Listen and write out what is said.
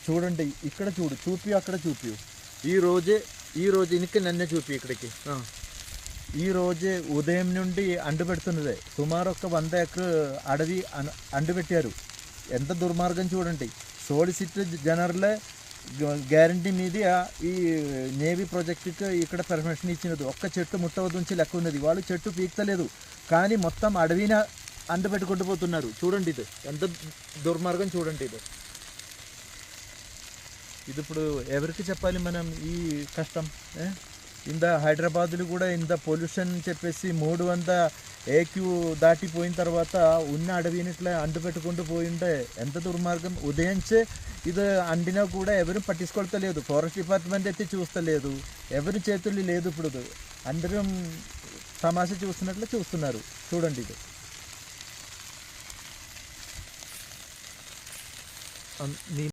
చూడండి, ఇక్కడ చూపి అక్కడ చూపి. ఈ రోజు ఇనికి నన్నే చూపి ఇక్కడికి. ఈ రోజే ఉదయం నుండి అండు పెడుతున్నదే. సుమారు ఒక 100 ఎకర్ అడవి అండు పెట్టారు. ఎంత దుర్మార్గం చూడండి. సోలిసిటర్ జనరల్ గ్యారంటీ మీద ఈ నేవీ ప్రాజెక్టుకి ఇక్కడ పర్మిషన్ ఇచ్చినది. ఒక్క చెట్టు ముట్టవద్దుంచి లెక్క ఉన్నది. వాళ్ళు చెట్టు పీక్తలేదు, కానీ మొత్తం అడవిన అండు పెట్టుకుంటూ పోతున్నారు. చూడండి, ఇది ఎంత దుర్మార్గం చూడండి. ఇది ఇప్పుడు ఎవరికి చెప్పాలి మనం ఈ కష్టం? ఇంత హైదరాబాదులో కూడా ఇంత పొల్యూషన్ చెప్పేసి 300 AQ దాటిపోయిన తర్వాత ఉన్న అడవిని ఇట్లా అంటు పెట్టుకుంటూ పోయింటే ఎంత దుర్మార్గం. ఉదయించే ఇది అండినా కూడా ఎవరు పట్టించుకోవట్లేదు. ఫారెస్ట్ డిపార్ట్మెంట్ అయితే చూస్తలేదు, ఎవరి చేతుల్లో లేదు. ఇప్పుడు అందరం తమాషా చూస్తున్నట్లు చూస్తున్నారు. చూడండి, ఇది